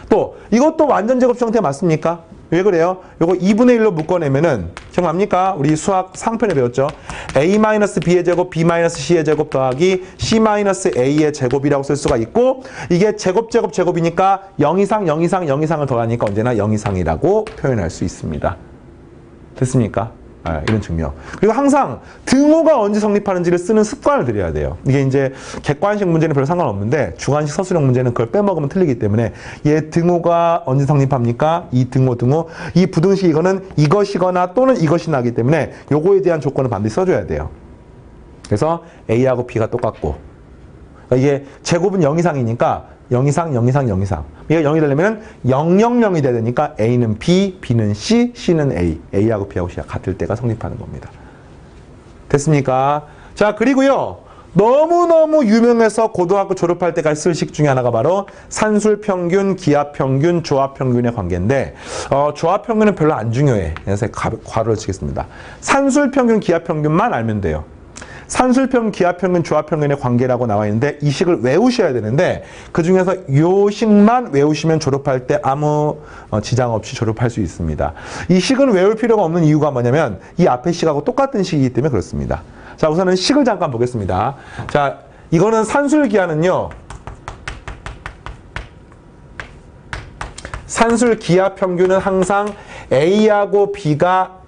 또 이것도 완전 제곱식 형태 맞습니까? 왜 그래요? 요거 2분의 1로 묶어내면은 기억납니까? 우리 수학 상편에 배웠죠. a-b의 제곱, b-c의 제곱 더하기 c-a의 제곱이라고 쓸 수가 있고, 이게 제곱, 제곱, 제곱이니까 0 이상, 0 이상, 0 이상을 더하니까 언제나 0 이상이라고 표현할 수 있습니다. 됐습니까? 이런 증명. 그리고 항상 등호가 언제 성립하는지를 쓰는 습관을 들여야 돼요. 이게 이제 객관식 문제는 별로 상관없는데 주관식 서술형 문제는 그걸 빼먹으면 틀리기 때문에 얘 등호가 언제 성립합니까? 이 등호. 이 부등식 이거는 이것이거나 또는 이것이 나기 때문에 요거에 대한 조건을 반드시 써줘야 돼요. 그래서 A하고 B가 똑같고 이게 제곱은 0 이상이니까 0 이상, 0 이상, 0 이상. 얘가 0이 되려면 0, 0, 0이 돼야 되니까 A는 B, B는 C, C는 A. A하고 B하고 C가 같을 때가 성립하는 겁니다. 됐습니까? 자, 그리고요. 너무너무 유명해서 고등학교 졸업할 때까지 쓸 식 중에 하나가 바로 산술평균, 기하평균, 조합평균의 관계인데 조합평균은 별로 안 중요해. 그래서 괄호를 치겠습니다. 산술평균, 기하평균만 알면 돼요. 산술평균, 기하평균, 조합평균의 관계라고 나와 있는데 이 식을 외우셔야 되는데 그 중에서 요 식만 외우시면 졸업할 때 아무 지장 없이 졸업할 수 있습니다. 이 식은 외울 필요가 없는 이유가 뭐냐면 이 앞에 식하고 똑같은 식이기 때문에 그렇습니다. 자, 우선은 식을 잠깐 보겠습니다. 자, 이거는 산술기하는요. 산술기하평균은 항상 A하고 B가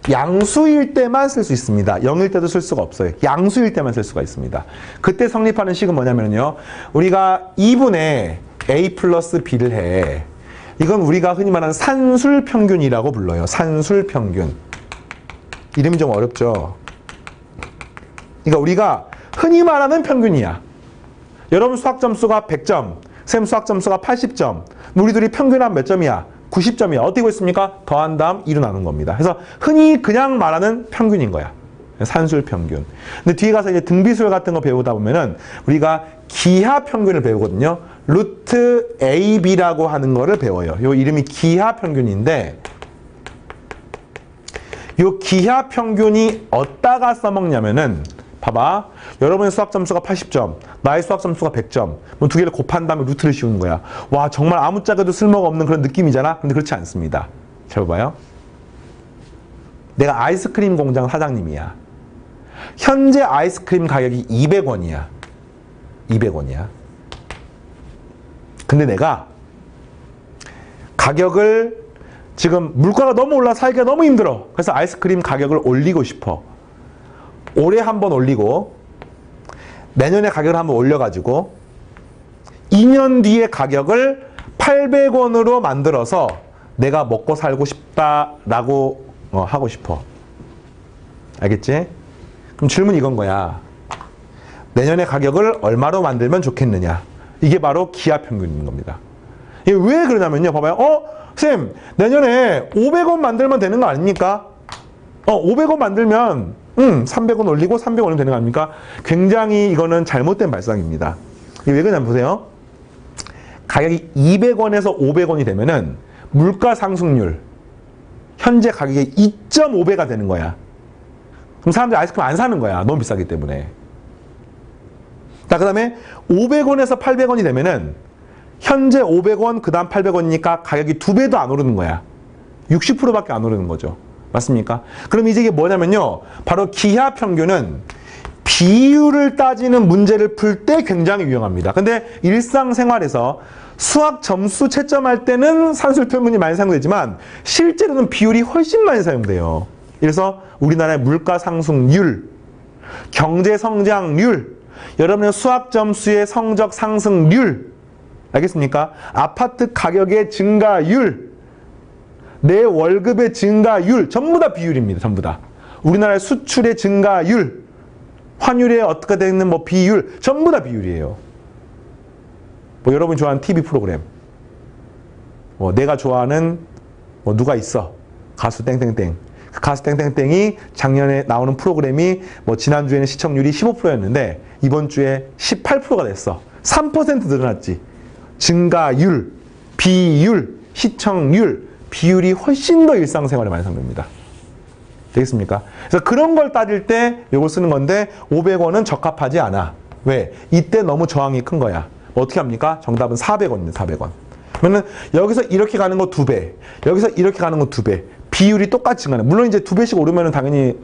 양수일 때만 쓸 수 있습니다. 0일 때도 쓸 수가 없어요. 양수일 때만 쓸 수가 있습니다. 그때 성립하는 식은 뭐냐면요. 우리가 2분의 A 플러스 B를 해. 이건 우리가 흔히 말하는 산술평균이라고 불러요. 산술평균. 이름이 좀 어렵죠. 그러니까 우리가 흔히 말하는 평균이야. 여러분 수학 점수가 100점, 쌤 수학 점수가 80점. 우리 둘이 평균한 몇 점이야? 90점이야. 어떻게 보겠습니까? 더한 다음 2로 나눈 겁니다. 그래서 흔히 그냥 말하는 평균인 거야. 산술평균. 근데 뒤에 가서 이제 등비수열 같은 거 배우다 보면은 우리가 기하평균을 배우거든요. 루트 AB라고 하는 거를 배워요. 요 이름이 기하평균인데 요 기하평균이 어디다가 써먹냐면은 봐봐. 여러분의 수학 점수가 80점, 나의 수학 점수가 100점. 뭐 두 개를 곱한 다음에 루트를 씌우는 거야. 와, 정말 아무짝에도 쓸모가 없는 그런 느낌이잖아? 근데 그렇지 않습니다. 잘 봐봐요. 내가 아이스크림 공장 사장님이야. 현재 아이스크림 가격이 200원이야. 200원이야. 근데 내가 가격을 지금 물가가 너무 올라 살기가 너무 힘들어. 그래서 아이스크림 가격을 올리고 싶어. 올해 한번 올리고 내년에 가격을 한번 올려가지고 2년 뒤에 가격을 800원으로 만들어서 내가 먹고 살고 싶다라고 하고 싶어. 알겠지? 그럼 질문이 이건 거야. 내년에 가격을 얼마로 만들면 좋겠느냐. 이게 바로 기하평균인 겁니다. 이게 왜 그러냐면요. 봐봐요. 쌤, 내년에 500원 만들면 되는 거 아닙니까? 500원 만들면 300원 올리고 300원 올리면 되는 거 아닙니까? 굉장히 이거는 잘못된 발상입니다. 이게 왜 그러냐면 보세요. 가격이 200원에서 500원이 되면은 물가 상승률 현재 가격의 2.5배가 되는 거야. 그럼 사람들이 아이스크림 안 사는 거야. 너무 비싸기 때문에. 자, 그 다음에 500원에서 800원이 되면은 현재 500원, 그 다음 800원이니까 가격이 2배도 안 오르는 거야. 60%밖에 안 오르는 거죠. 맞습니까? 그럼 이제 이게 뭐냐면요. 바로 기하평균은 비율을 따지는 문제를 풀 때 굉장히 유용합니다. 근데 일상생활에서 수학 점수 채점할 때는 산술평균이 많이 사용되지만 실제로는 비율이 훨씬 많이 사용돼요. 그래서 우리나라의 물가 상승률, 경제 성장률, 여러분의 수학 점수의 성적 상승률, 알겠습니까? 아파트 가격의 증가율, 내 월급의 증가율, 전부 다 비율입니다. 전부 다. 우리나라의 수출의 증가율, 환율에 어떻게 되는 뭐 비율, 전부 다 비율이에요. 뭐 여러분이 좋아하는 TV 프로그램, 뭐 내가 좋아하는 뭐 누가 있어, 가수 땡땡땡. 그 가수 땡땡땡이 작년에 나오는 프로그램이 뭐 지난주에는 시청률이 15%였는데 이번 주에 18%가 됐어. 3% 늘어났지. 증가율, 비율, 시청률, 비율이 훨씬 더 일상생활에 많이 사용됩니다. 되겠습니까? 그래서 그런 걸 따질 때 이걸 쓰는 건데 500원은 적합하지 않아. 왜? 이때 너무 저항이 큰 거야. 어떻게 합니까? 정답은 400원입니다. 400원. 그러면 여기서 이렇게 가는 거 2배, 여기서 이렇게 가는 거 2배. 비율이 똑같이 증가해. 물론 이제 2배씩 오르면 당연히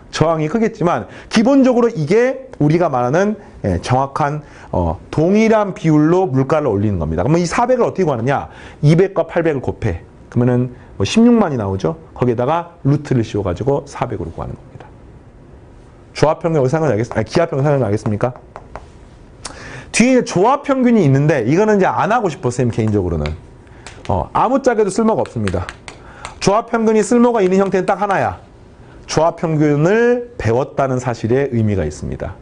저항이 크겠지만 기본적으로 이게 우리가 말하는 정확한 동일한 비율로 물가를 올리는 겁니다. 그러면 이 400을 어떻게 구하느냐? 200과 800을 곱해. 그러면은 뭐 16만이 나오죠. 거기에다가 루트를 씌워가지고 400으로 구하는 겁니다. 조합평균 기하평균 상관이 알겠습니까? 뒤에 조합평균이 있는데 이거는 이제 안 하고 싶어 쌤 개인적으로는. 아무짝에도 쓸모가 없습니다. 조합평균이 쓸모가 있는 형태는 딱 하나야. 조합평균을 배웠다는 사실에 의미가 있습니다.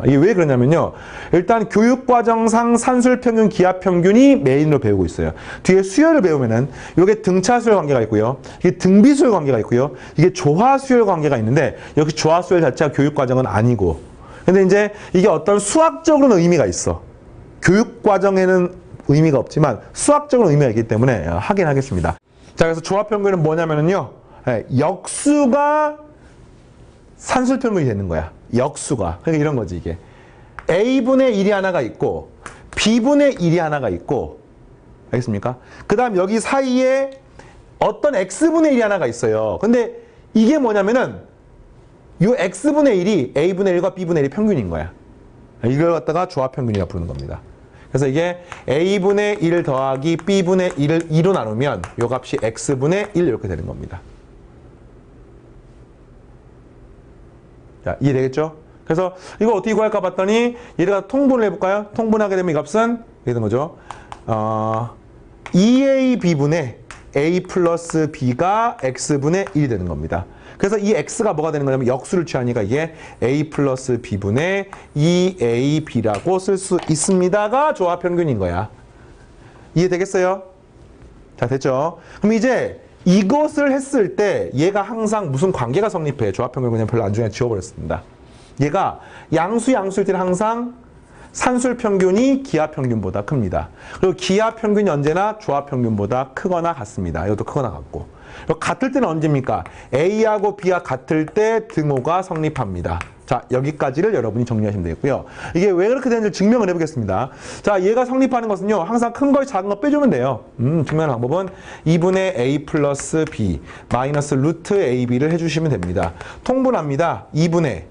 이게 왜 그러냐면요. 일단 교육과정상 산술평균, 기하평균이 메인으로 배우고 있어요. 뒤에 수열을 배우면은 이게 등차수열 관계가 있고요. 이게 등비수열 관계가 있고요. 이게 조화수열 관계가 있는데 여기 조화수열 자체가 교육과정은 아니고. 근데 이제 이게 어떤 수학적으로는 의미가 있어. 교육과정에는 의미가 없지만 수학적으로 의미가 있기 때문에 하긴 하겠습니다. 자, 그래서 조합평균은 뭐냐면은요. 역수가 산술평균이 되는 거야. 역수가. 그러니까 이런 거지, 이게. A분의 1이 하나가 있고, B분의 1이 하나가 있고, 알겠습니까? 그 다음 여기 사이에 어떤 X분의 1이 하나가 있어요. 근데 이게 뭐냐면은, 요 X분의 1이 A분의 1과 B분의 1이 평균인 거야. 이걸 갖다가 조합평균이라고 부르는 겁니다. 그래서 이게 A분의 1 더하기 B분의 1을 2로 나누면 요 값이 X분의 1 이렇게 되는 겁니다. 자, 이해되겠죠? 그래서 이거 어떻게 구할까 봤더니 얘가 통분을 해볼까요? 통분하게 되면 이 값은 이렇게 되는 거죠. 2AB분의 A 플러스 B가 X분의 1이 되는 겁니다. 그래서 이 X가 뭐가 되는 거냐면 역수를 취하니까 이게 A 플러스 B분의 2AB라고 쓸 수 있습니다가 조합평균인 거야. 이해되겠어요? 자, 됐죠? 그럼 이제 이것을 했을 때 얘가 항상 무슨 관계가 성립해. 조합평균 그냥 별로 안 중요해 지워버렸습니다. 얘가 양수일 때는 항상 산술평균이 기하평균보다 큽니다. 그리고 기하평균이 언제나 조합평균보다 크거나 같습니다. 이것도 크거나 같고. 그리고 같을 때는 언제입니까? A하고 B가 같을 때 등호가 성립합니다. 자, 여기까지를 여러분이 정리하시면 되겠고요. 이게 왜 그렇게 되는지 증명을 해보겠습니다. 자, 얘가 성립하는 것은요. 항상 큰 거, 작은 거 빼주면 돼요. 증명하는 방법은 2분의 A 플러스 B 마이너스 루트 AB를 해주시면 됩니다. 통분합니다. 2분의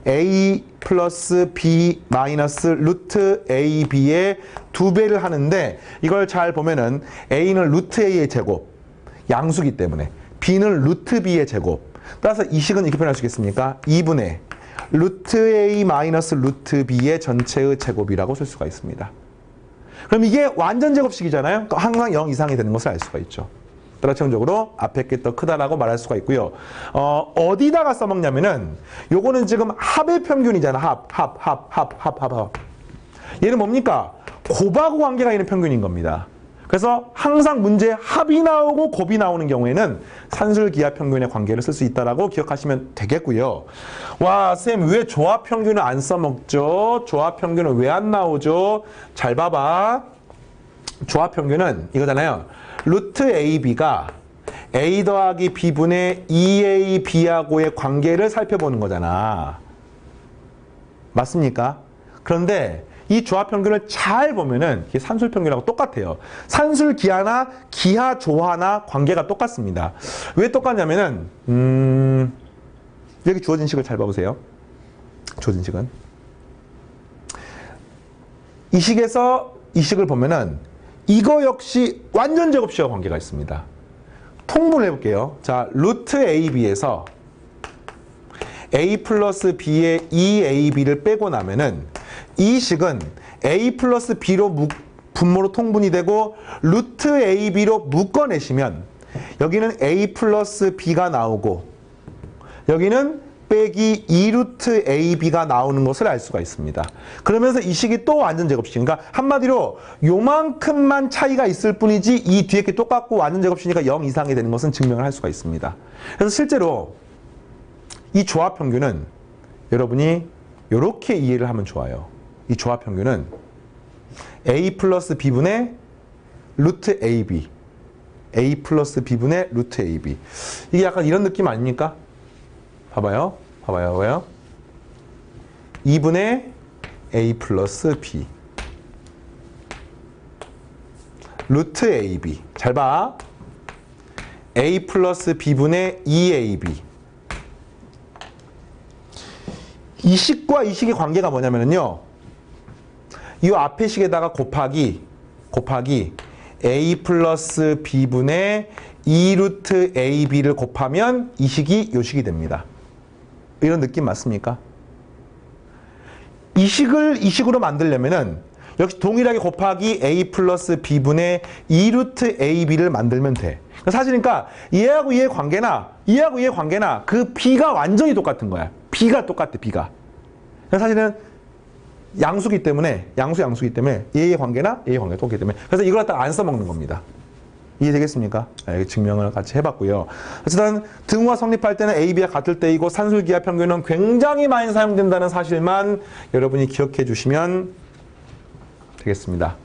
A 플러스 B 마이너스 루트 AB의 2배를 하는데 이걸 잘 보면은 A는 루트 A의 제곱, 양수기 때문에 B는 루트 B의 제곱. 따라서 이 식은 이렇게 표현할 수 있겠습니까? 2분의 루트 A 마이너스 루트 B의 전체의 제곱이라고 쓸 수가 있습니다. 그럼 이게 완전 제곱식이잖아요. 항상 0 이상이 되는 것을 알 수가 있죠. 따라 최종적으로 앞에 게 더 크다라고 말할 수가 있고요. 어디다가 써먹냐면은 요거는 지금 합의 평균이잖아. 합. 얘는 뭡니까? 곱하고 관계가 있는 평균인 겁니다. 그래서 항상 문제에 합이 나오고 곱이 나오는 경우에는 산술기하평균의 관계를 쓸 수 있다라고 기억하시면 되겠고요. 와, 쌤 왜 조합평균을 안 써먹죠? 조합평균은 왜 안 나오죠? 잘 봐봐. 조합평균은 이거잖아요. 루트 AB가 A 더하기 B분의 2AB하고의 관계를 살펴보는 거잖아. 맞습니까? 그런데 이 조합평균을 잘 보면은 이게 산술평균하고 똑같아요. 산술기하나 기하조화나 관계가 똑같습니다. 왜 똑같냐면은 여기 주어진 식을 잘 봐보세요. 주어진 식은 이 식에서 이 식을 보면은 이거 역시 완전 제곱식과 관계가 있습니다. 통분을 해볼게요. 자, 루트 AB에서 A 플러스 B의 2AB를 빼고 나면은 이 식은 A 플러스 B로 분모로 통분이 되고 루트 AB로 묶어내시면 여기는 A 플러스 B가 나오고 여기는 빼기 2루트 AB가 나오는 것을 알 수가 있습니다. 그러면서 이 식이 또 완전 제곱식. 그러니까 한마디로 요만큼만 차이가 있을 뿐이지 이 뒤에 게 똑같고 완전 제곱식이니까 0 이상이 되는 것은 증명을 할 수가 있습니다. 그래서 실제로 이 조합평균은 여러분이 이렇게 이해를 하면 좋아요. 이 조합평균은 A 플러스 B분의 루트 AB A 플러스 B분의 루트 AB 이게 약간 이런 느낌 아닙니까? 봐봐요. 왜요? 2분의 A 플러스 B 루트 AB 잘 봐. A 플러스 B분의 2AB 이 식과 이 식의 관계가 뭐냐면요. 이 앞에 식에다가 곱하기 a 플러스 b분의 2 루트 ab를 곱하면 이 식이 요 식이 됩니다. 이런 느낌 맞습니까? 이 식을 이 식으로 만들려면은 역시 동일하게 곱하기 a 플러스 b분의 2 루트 ab를 만들면 돼. 사실니까 얘하고 얘의 관계나 얘하고 얘의 관계나 그 b가 완전히 똑같은 거야. b가 똑같아, b가. 사실은 양수기 때문에 양수기 때문에 얘의 관계나 얘의 관계가 똑같기 때문에 그래서 이걸 갖다가 안 써먹는 겁니다. 이해되겠습니까? 네, 증명을 같이 해봤고요. 어쨌든 등호가 성립할 때는 A, B가 같을 때이고 산술기하 평균은 굉장히 많이 사용된다는 사실만 여러분이 기억해 주시면 되겠습니다.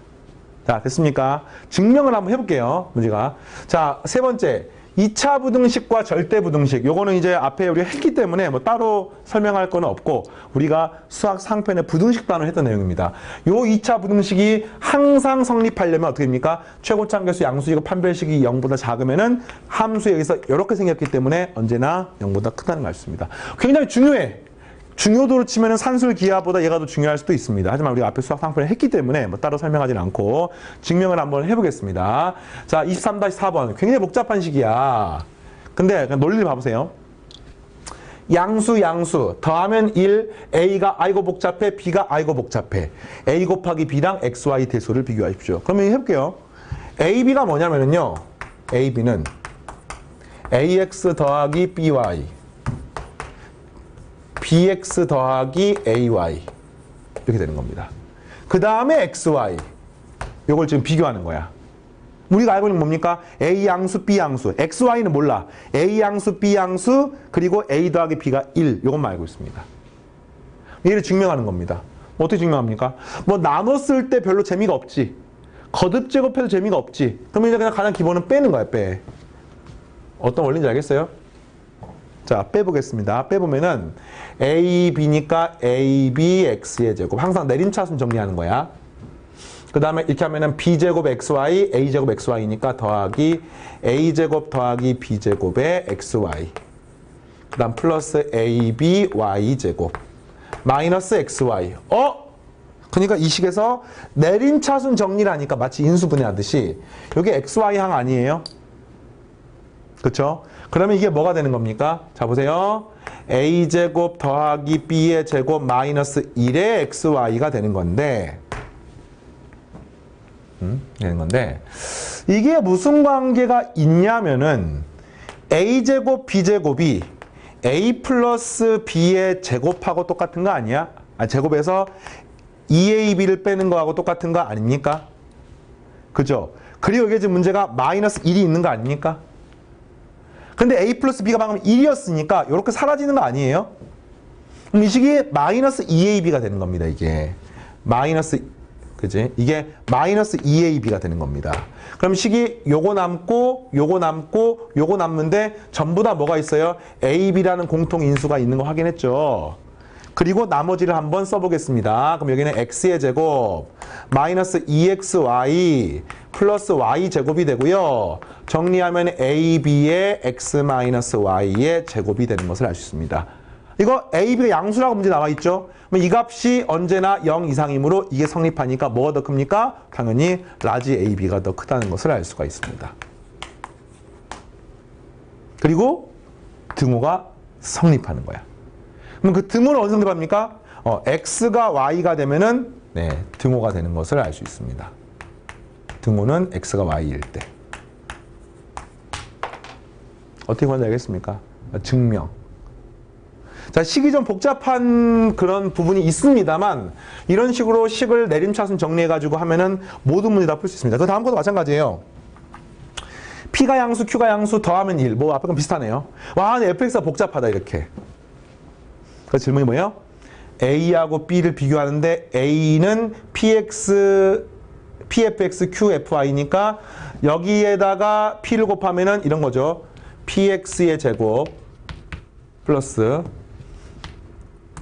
자, 됐습니까? 증명을 한번 해볼게요. 문제가. 자, 세 번째. 2차 부등식과 절대 부등식. 요거는 이제 앞에 우리가 했기 때문에 뭐 따로 설명할 건 없고 우리가 수학 상편에 부등식 단어를 했던 내용입니다. 요 2차 부등식이 항상 성립하려면 어떻게 됩니까? 최고차함계수 양수이고 판별식이 0보다 작으면은 함수에 의해서 이렇게 생겼기 때문에 언제나 0보다 크다는 걸 알 수 있습니다. 굉장히 중요해. 중요도로 치면은 산술 기하보다 얘가 더 중요할 수도 있습니다. 하지만 우리가 앞에 수학 상편을 했기 때문에 뭐 따로 설명하지는 않고 증명을 한번 해보겠습니다. 자, 23-4번. 굉장히 복잡한 식이야. 근데 논리를 봐보세요. 양수 더하면 1, A가 아이고 복잡해, B가 아이고 복잡해. A 곱하기 B랑 XY 대소를 비교하십시오. 그러면 해볼게요. AB가 뭐냐면요. AB는 AX 더하기 BY bx 더하기 ay 이렇게 되는 겁니다. 그 다음에 xy 이걸 지금 비교하는 거야. 우리가 알고 있는 뭡니까? a 양수, b 양수. xy는 몰라. a 양수, b 양수 그리고 a 더하기 b가 1 이것만 알고 있습니다. 얘를 증명하는 겁니다. 어떻게 증명합니까? 뭐 나눴을 때 별로 재미가 없지. 거듭 제곱해도 재미가 없지. 그러면 이제 그냥 가장 기본은 빼는 거야. 빼. 어떤 원리인지 알겠어요? 자, 빼보겠습니다. 빼보면은 a, b니까 a, b, x의 제곱. 항상 내림차순 정리하는 거야. 그 다음에 이렇게 하면은 b제곱 xy, a제곱 xy니까 더하기 a제곱 더하기 b제곱의 xy. 그 다음 플러스 ab, y제곱. 마이너스 xy. 그러니까 이 식에서 내림차순 정리를 하니까 마치 인수분해하듯이 여기 xy항 아니에요? 그쵸? 그러면 이게 뭐가 되는 겁니까? 자, 보세요. a제곱 더하기 b의 제곱 마이너스 1의 xy가 되는 건데 이게 무슨 관계가 있냐면은 a제곱 b제곱이 a 플러스 b의 제곱하고 똑같은 거 아니야? 제곱에서 2ab를 빼는 거하고 똑같은 거 아닙니까? 그죠? 그리고 이게 지금 문제가 마이너스 1이 있는 거 아닙니까? 근데 a 플러스 b가 방금 1이었으니까 이렇게 사라지는 거 아니에요? 그럼 이 식이 마이너스 2ab가 되는 겁니다. 이게 마이너스, 그지? 이게 마이너스 2ab가 되는 겁니다. 그럼 식이 요거 남고 요거 남고 요거 남는데 전부 다 뭐가 있어요? ab라는 공통 인수가 있는 거 확인했죠? 그리고 나머지를 한번 써보겠습니다. 그럼 여기는 x의 제곱 마이너스 2xy 플러스 y제곱이 되고요. 정리하면 ab의 x 마이너스 y의 제곱이 되는 것을 알 수 있습니다. 이거 ab가 양수라고 문제 나와 있죠? 그럼 이 값이 언제나 0 이상이므로 이게 성립하니까 뭐가 더 큽니까? 당연히 라지 ab가 더 크다는 것을 알 수가 있습니다. 그리고 등호가 성립하는 거야. 그럼 그 등호는 어디서 성립합니까? x가 y가 되면은 등호가 되는 것을 알 수 있습니다. 등호는 x가 y일 때. 어떻게 보는지 알겠습니까? 증명. 자, 식이 좀 복잡한 그런 부분이 있습니다만 이런 식으로 식을 내림차순 정리해가지고 하면은 모든 문제 다 풀 수 있습니다. 그 다음 것도 마찬가지예요. P가 양수, Q가 양수, 더하면 1. 뭐 앞에 건 비슷하네요. 와, 근데 fx가 복잡하다 이렇게. 그 질문이 뭐예요? A하고 B를 비교하는데 A는 PX, PFX, QFI니까 여기에다가 P를 곱하면은 이런 거죠. PX의 제곱 플러스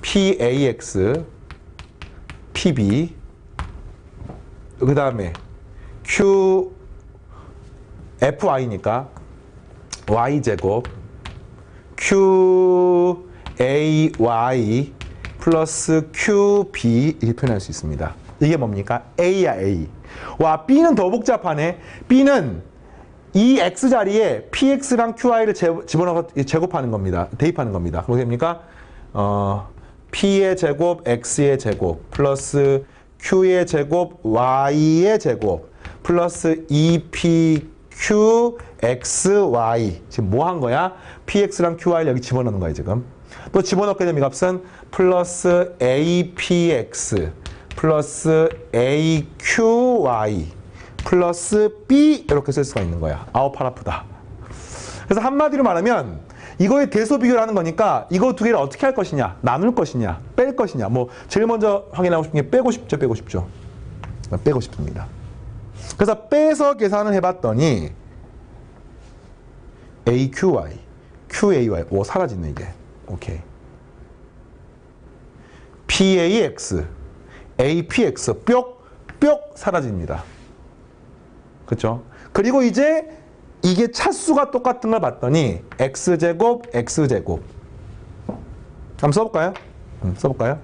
PAX, PB 그 다음에 QFI니까 Y제곱 QAY 플러스 QB 이렇게 표현할 수 있습니다. 이게 뭡니까? A야, A. 와, B는 더 복잡하네. B는 이 X 자리에 PX랑 QI를 집어넣어서 제곱하는 겁니다. 대입하는 겁니다. 그럼 됩니까? P의 제곱, X의 제곱, 플러스 Q의 제곱, Y의 제곱, 플러스 2PQ, XY. 지금 뭐 한 거야? PX랑 QI를 여기 집어넣는 거야, 지금. 또 집어넣게 되면 이 값은 플러스 APX, 플러스 AQY, 플러스 B 이렇게 쓸 수가 있는 거야. 아우, 팔 아프다. 그래서 한마디로 말하면 이거의 대소 비교를 하는 거니까 이거 두 개를 어떻게 할 것이냐, 나눌 것이냐, 뺄 것이냐. 뭐 제일 먼저 확인하고 싶은 게 빼고 싶죠, 빼고 싶죠. 빼고 싶습니다. 그래서 빼서 계산을 해봤더니 AQY, QAY, 오 사라지네 이게. 오케이. PAX, APX, 뿅 사라집니다. 그렇죠? 그리고 이제 이게 차수가 똑같은 걸 봤더니 X제곱, X제곱. 한번 써볼까요? 써볼까요?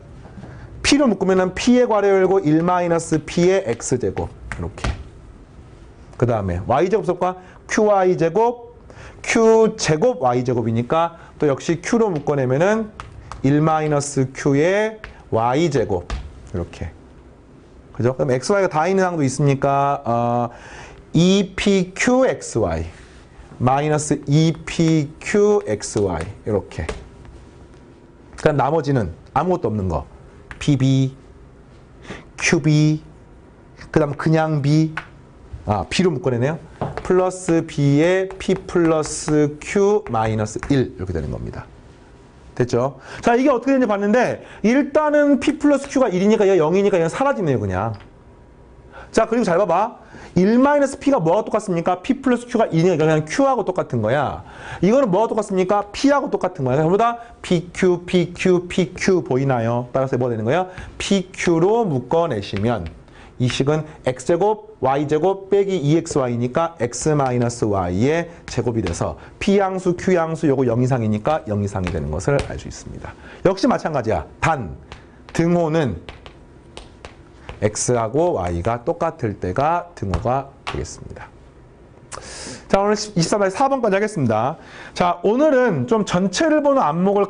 P로 묶으면 P의 괄호열고 1-P의 X제곱. 이렇게. 그 다음에 Y제곱 써볼까? QY제곱, Q제곱, Y제곱이니까 또 역시 Q로 묶어내면은 1-Q의 Y제곱. 이렇게. 그죠? 그럼 XY가 다 있는 항도 있으니까, EPQXY 마이너스 EPQXY 이렇게. 그럼 나머지는 아무것도 없는 거. PB, QB, 그 다음 그냥 B, B로 묶어내네요. 플러스 B에 P 플러스 Q 마이너스 1 이렇게 되는 겁니다. 됐죠? 자, 이게 어떻게 되는지 봤는데 일단은 P 플러스 Q가 1이니까 얘가 0이니까 얘는 사라지네요, 그냥. 자, 그리고 잘 봐봐. 1-P가 뭐가 똑같습니까? P 플러스 Q가 2니까 그냥 Q하고 똑같은 거야. 이거는 뭐가 똑같습니까? P하고 똑같은 거야. 전부 다 PQ, PQ, PQ 보이나요? 따라서 뭐가 되는 거야? PQ로 묶어내시면 이 식은 X제곱, Y제곱 빼기 2XY니까 X-Y의 제곱이 돼서 P양수, Q양수 요거 0 이상이니까 0 이상이 되는 것을 알 수 있습니다. 역시 마찬가지야. 단, 등호는 X하고 Y가 똑같을 때가 등호가 되겠습니다. 자, 오늘 23번 4번까지 하겠습니다. 자, 오늘은 좀 전체를 보는 안목을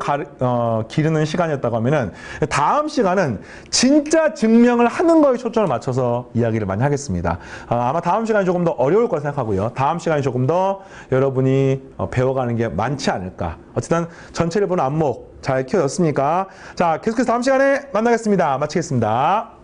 기르는 시간이었다고 하면은 다음 시간은 진짜 증명을 하는 거에 초점을 맞춰서 이야기를 많이 하겠습니다. 아마 다음 시간이 조금 더 어려울 거라 생각하고요. 다음 시간이 조금 더 여러분이 배워가는 게 많지 않을까. 어쨌든 전체를 보는 안목 잘 키워졌습니까? 자, 계속해서 다음 시간에 만나겠습니다. 마치겠습니다.